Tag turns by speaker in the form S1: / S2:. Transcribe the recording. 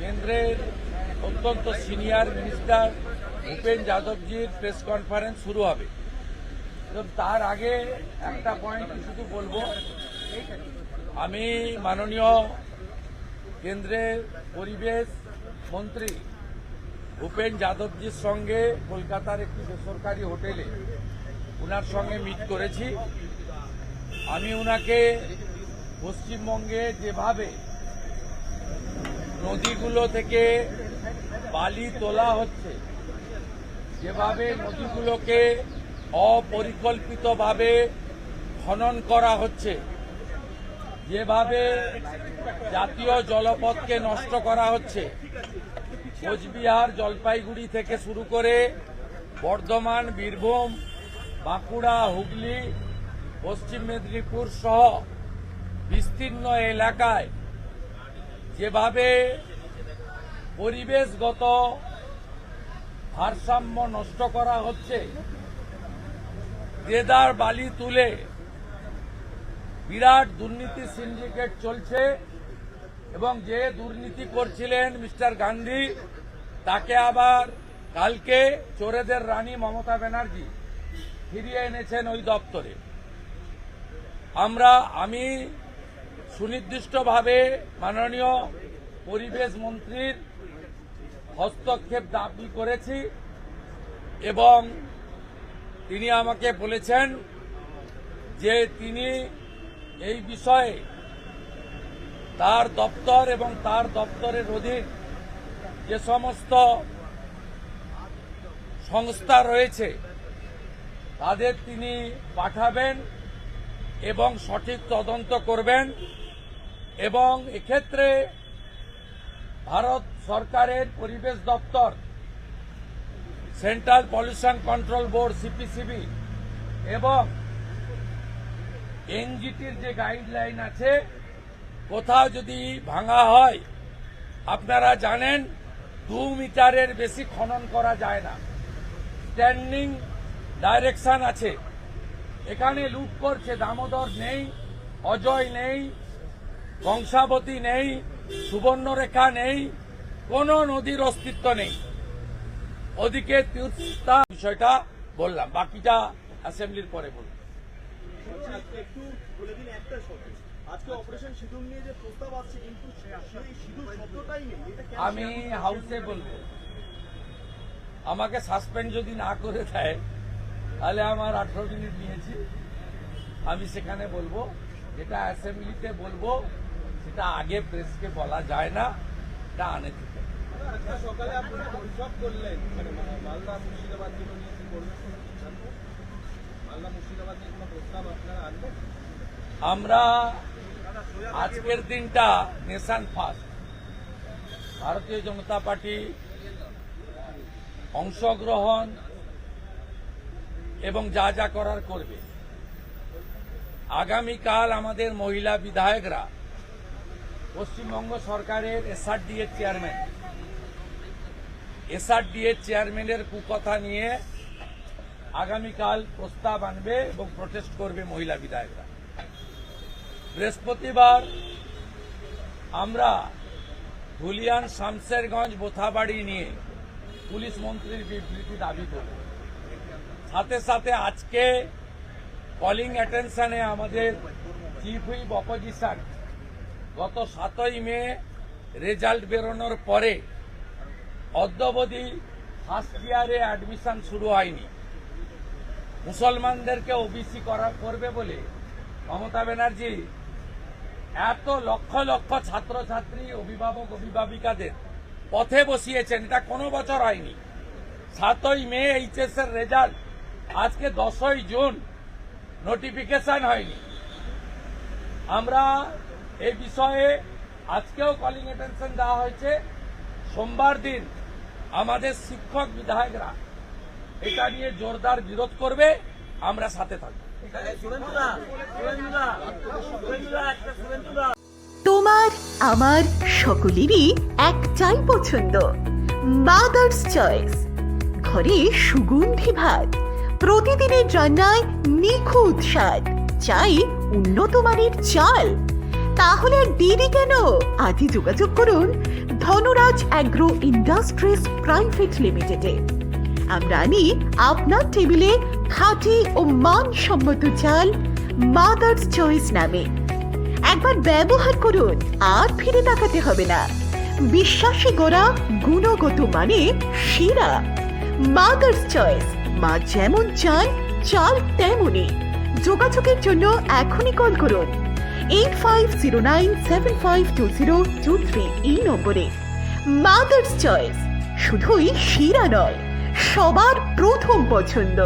S1: কেন্দ্রের অত্যন্ত senior minister Bhupen যাদবজির প্রেস কনফারেন্স শুরু হবে। এবং তার আগে একটা পয়েন্ট শুধু বলবো, আমি মাননীয় কেন্দ্রের পরিবেশ মন্ত্রী ভূপেন যাদবজির সঙ্গে কলকাতার একটি বেসরকারি হোটেলে ওনার সঙ্গে মিট করেছি। আমি ওনাকে পশ্চিমবঙ্গে যেভাবে নদীগুলো থেকে বালি তোলা হচ্ছে, যেভাবে নদীগুলোকে অপরিকল্পিতভাবে খনন করা হচ্ছে, যেভাবে জাতীয় জলপথকে নষ্ট করা হচ্ছে, কোচবিহার জলপাইগুড়ি থেকে শুরু করে বর্ধমান, বীরভূম, বাঁকুড়া, হুগলি, পশ্চিম মেদিনীপুর সহ বিস্তীর্ণ এলাকায় যেভাবে পরিবেশগত ভারসাম্য নষ্ট করা হচ্ছে, দেদার বালি তুলে বিরাট দুর্নীতি সিন্ডিকেট চলছে এবং যে দুর্নীতি করছিলেন মিস্টার গান্ধী, তাকে আবার কালকে চোরেদের রানী মমতা ব্যানার্জি ফিরিয়ে এনেছেন ওই দপ্তরে। আমি সুনির্দিষ্টভাবে মাননীয় পরিবেশ মন্ত্রীর হস্তক্ষেপ দাবি করেছি এবং তিনি আমাকে বলেছেন যে তিনি এই বিষয়ে তার দপ্তর এবং তার দপ্তরের অধীন যে সমস্ত সংস্থা রয়েছে তাদের তিনি পাঠাবেন এবং সঠিক তদন্ত করবেন এবং এক্ষেত্রে ভারত সরকারের পরিবেশ দপ্তর, central pollution control board CPCB এবং এনজিটির যে গাইডলাইন আছে, কোথাও যদি ভাঙা হয়, আপনারা জানেন 2 মিটারের বেশি খনন করা যায় না, স্ট্যান্ডিং ডাইরেকশন আছে। এখানে লুট করছে, দামোদর নেই, অজয় নেই, কংসাবতী নেই, সুবর্ণরেখা নেই, কোন নদীর অস্তিত্ব নেই। ওদিকে তিস্তা বিষয়টা বললাম, বাকিটা অ্যাসেম্বলির পরে বলব।
S2: একটু বলে দিন একটা শব্দ, আজকে অপারেশন সিঁদুর নিয়ে যে প্রস্তাব আসছে কিন্তু সেই সিঁদুর শব্দটাই নেই।
S1: আমি হাউসে বলবো, আমাকে সাসপেন্ড যদি না করে দেয় তাহলে আমার 18 মিনিট নিয়েছি, আমি সেখানে বলবো। যেটা অ্যাসেম্বলিতে বলবো সেটা আগে প্রেসকে বলা যায় না, এটা আনএথিক্যাল।
S2: সকালে আপনারা বৈঠক করলেন, মানে মালদা মুর্শিদাবাদ যেগুলো নিয়ে কি করবেন, মালদা মুর্শিদাবাদ নিয়ে কোনো প্রস্তাব আপনারা আনবেন?
S1: আমরা আজকের দিনটা নেশন ফার্স্ট, ভারতীয় জনতা পার্টি অংশগ্রহণ এবং যা যা করার করবে। আগামীকাল আমাদের মহিলা বিধায়করা পশ্চিমবঙ্গ সরকারের এসআরডি এর চেয়ারম্যানের কুকথা নিয়ে আগামীকাল প্রস্তাব আনবে এবং প্রটেস্ট করবে মহিলা বিধায়করা। বৃহস্পতিবার আমরা ধুলিয়ান, শামসেরগঞ্জ, বোথাবাড়ি নিয়ে পুলিশ মন্ত্রীর বিবৃতি দাবি করব। সাথে সাথে আজকে কলিং অ্যাটেনশনে আমাদের চিফ হুইপ অপোজিশন গত 7ই মে রেজাল্ট বেরোনোর পরে অদ্যাবধি ফার্স্ট ইয়ারে অ্যাডমিশন শুরু হয়নি। মুসলমানদেরকে ওবিসি করবে বলে মমতা ব্যানার্জি এত লক্ষ লক্ষ ছাত্রছাত্রী, অভিভাবক, অভিভাবিকাদের পথে বসিয়েছেন, এটা কোনো বছর হয়নি। 7ই মে এইচএস এর রেজাল্ট, আজকে 10ই জুন, নোটিফিকেশন হয়নি। আমরা এই বিষয়ে আজকেও কলিং অ্যাটেনশন দেওয়া হয়েছে। সোমবার দিন আমাদের শিক্ষক বিধায়করা এটা নিয়ে জোরদার বিরোধ করবে, আমরা সাথে থাকব।
S3: তোমার আমার সকলেরই একটাই পছন্দ, মাদার্স চয়েস। ঘরে সুগন্ধি ভাত, প্রতিদিনের রান্নায় নিখুঁত স্বাদ, চাই উন্নত মানের চাল। তাহলে আর দেরি কেন? আজই যোগাযোগ করুন ধনরাজ অ্যাগ্রো ইন্ডাস্ট্রিজ প্রাইভেট লিমিটেডে। আমরা আনি আপনার টেবিলে খাঁটি ও মানসম্মত চাল মাদার্স চয়েস নামে। একবার ব্যবহার করুন, আর ফিরে তাকাতে হবে না। বিশ্বাসী গোড়া, গুণগত মানে সেরা। মাদার্স চয়েস, মা যেমন চান চাল তেমনই। যোগাযোগের জন্য এখনই কল করুন 8509752023 এই নম্বরে। মাদার্স চয়েস শুধুই সেরা নয়, সবার প্রথম পছন্দ।